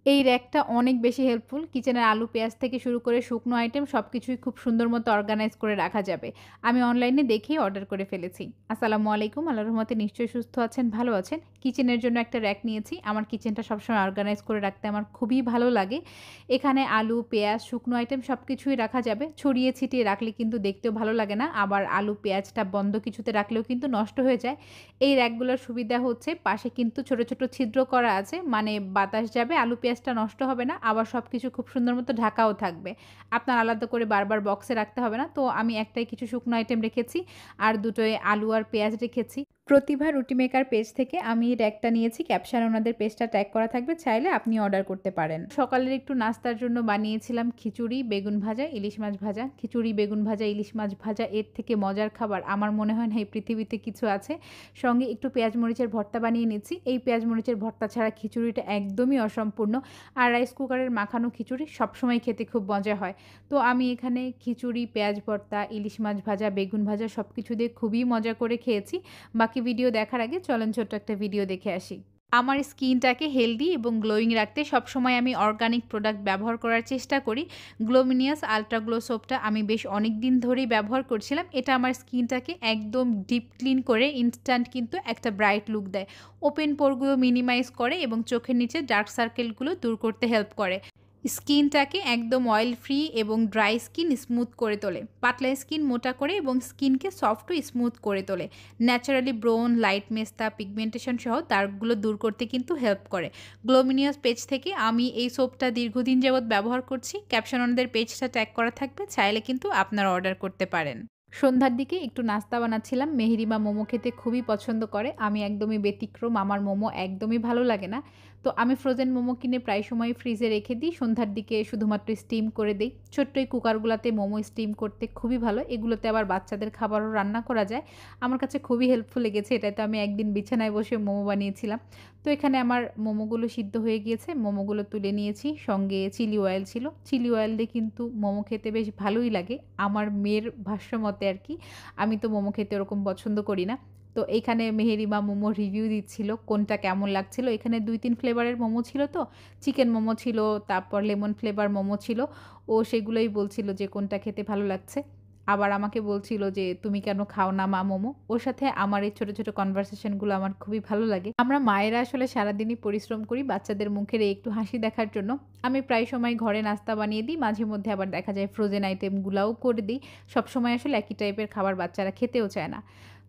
এই র‍্যাকটা অনেক বেশি হেল্পফুল। কিচেনের আলু, পেঁয়াজ থেকে শুরু করে শুকনো আইটেম সবকিছুই খুব সুন্দর মতো অর্গানাইজ করে রাখা যাবে। আমি অনলাইনে দেখেই অর্ডার করে ফেলেছি। আসসালামু আলাইকুম। আল্লাহর রহমতে নিশ্চয়ই সুস্থ আছেন, ভালো আছেন। কিচেনের জন্য একটা র‍্যাক নিয়েছি। আমার কিচেনটা সবসময় অর্গানাইজ করে রাখতে আমার খুবই ভালো লাগে। এখানে আলু, পেঁয়াজ, শুকনো আইটেম সবকিছুই রাখা যাবে। ছড়িয়ে ছিটিয়ে রাখলে কিন্তু দেখতেও ভালো লাগে না। আবার আলু, পেঁয়াজটা বন্ধ কিছুতে রাখলেও কিন্তু নষ্ট হয়ে যায়। এই র‍্যাকগুলোর সুবিধা হচ্ছে পাশে কিন্তু ছোট, ছোট ছিদ্র করা আছে। মানে বাতাস যাবে, আলু পেঁয়াজটা নষ্ট হবে না। আবার সবকিছু খুব সুন্দর মতো ঢাকাও থাকবে। আপনার আলাদা করে বারবার বক্সে রাখতে হবে না। তো আমি একটাই কিছু শুকনো আইটেম রেখেছি। আর দুটোয় আলু আর পেঁয়াজ রেখেছি। প্রতিভা রুটি মেকার পেজ থেকে আমি এই র‍্যাকটা নিয়েছি। ক্যাপশনে ওনাদের পেজটা ট্যাগ করা থাকবে। চাইলে আপনি অর্ডার করতে পারেন। সকালের একটু নাস্তার জন্য বানিয়েছিলাম খিচুড়ি, বেগুন ভাজা, ইলিশ মাছ ভাজা। খিচুড়ি, বেগুন ভাজা, ইলিশ মাছ ভাজা এর থেকে মজার খাবার আমার মনে হয় না এই পৃথিবীতে কিছু আছে। সঙ্গে একটু পেঁয়াজ মরিচের ভর্তা বানিয়ে নিচ্ছি। এই পেঁয়াজ মরিচের ভর্তা ছাড়া খিচুড়িটা একদমই অসম্পূর্ণ। আর রাইস কুকারের মাখানো খিচুড়ি সবসময় খেতে খুব মজা হয়। তো আমি এখানে খিচুড়ি, পেঁয়াজ ভর্তা, ইলিশ মাছ ভাজা, বেগুন ভাজা সবকিছু দিয়ে খুবই মজা করে খেয়েছি। বাকি ভিডিও দেখার আগে চলেন ছোট্ট একটা ভিডিও দেখে আসি। আমার স্কিনটাকে হেলদি এবং গ্লোয়িং রাখতে সবসময় আমি অর্গানিক প্রোডাক্ট ব্যবহার করার চেষ্টা করি। গ্লোমিনিয়াস আল্ট্রা গ্লো সোপটা আমি বেশ অনেক দিন ধরেই ব্যবহার করছিলাম। এটা আমার স্কিনটাকে একদম ডিপ ক্লিন করে ইনস্ট্যান্ট কিন্তু একটা ব্রাইট লুক দেয়। ওপেন পোরগুলো মিনিমাইজ করে এবং চোখের নিচে ডার্ক সার্কেলগুলো দূর করতে হেল্প করে। স্কিনটাকে একদম অয়েল ফ্রি এবং ড্রাই স্কিন স্মুথ করে তোলে। পাতলা স্কিন মোটা করে এবং স্কিনকে সফট ও স্মুথ করে তোলে। ন্যাচারালি ব্রোন, লাইট মেস্তা, পিগমেন্টেশন সহ দাগগুলো দূর করতে কিন্তু হেল্প করে। গ্লোমিনিয়াস পেজ থেকে আমি এই সোপটা দীর্ঘদিন যাবৎ ব্যবহার করছি। ক্যাপশন ওনাদের পেজটা ট্যাগ করা থাকবে। চাইলে কিন্তু আপনারা অর্ডার করতে পারেন। সন্ধ্যার দিকে একটু নাস্তা বানাচ্ছিলাম। মেহেরিমা মোমো খেতে খুবই পছন্দ করে। আমি একদমই ব্যতিক্রম। আমার মোমো একদমই ভালো লাগে না। তো আমি ফ্রোজেন মোমো কিনে প্রায় সময় ফ্রিজে রেখে দিই। সন্ধ্যার দিকে শুধুমাত্র স্টিম করে দেই। ছোট্ট এই কুকারগুলাতে মোমো স্টিম করতে খুবই ভালো। এগুলোতে আবার বাচ্চাদের খাবারও রান্না করা যায়। আমার কাছে খুবই হেল্পফুল লেগেছে। এটাতে আমি একদিন বিছানায় বসে মোমো বানিয়েছিলাম। তো এখানে আমার মোমোগুলো সিদ্ধ হয়ে গিয়েছে। মোমোগুলো তুলে নিয়েছি। সঙ্গে চিলি অয়েল ছিল। চিলি অয়েল দিয়ে কিন্তু মোমো খেতে বেশ ভালোই লাগে। আমার মেয়ের ভাষ্যমতে আরকি। আমি তো মোমো খেতে ওরকম পছন্দ করি না। তো এইখানে মেহেরিমা মোমো রিভিউ দিচ্ছিল, কোনটা কেমন লাগছিল। এখানে ২-৩ ফ্লেভারের মোমো ছিল তো। চিকেন মোমো ছিল, তারপর লেমন ফ্লেভার মোমো ছিল। ও সেগুলোই বলছিল যে কোনটা খেতে ভালো লাগছে। আবার আমাকে বলছিল যে, "তুমি কেন খাও না মা মোমো?" ওর সাথে আমার এই ছোট, ছোট কনভারসেশন গুলো আমার খুবই ভালো লাগে। আমরা মায়েরা আসলে সারাদিনই পরিশ্রম করি বাচ্চাদের মুখের এই একটু হাসি দেখার জন্য। আমি প্রায় সময় ঘরে নাস্তা বানিয়ে দিই। মাঝে মধ্যে আবার দেখা যায় ফ্রোজেন আইটেম গুলাও করে দিই। সবসময় আসলে একই টাইপের খাবার বাচ্চারা খেতেও চায় না।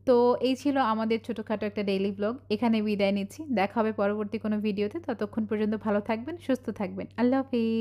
তো এই ছিল আমাদের ছোটখাটো একটা ডেইলি ব্লগ। এখানে বিদায় নিচ্ছি। দেখা হবে পরবর্তী কোনো ভিডিওতে। ততক্ষণ পর্যন্ত ভালো থাকবেন, সুস্থ থাকবেন। আল্লাহ হাফিজ।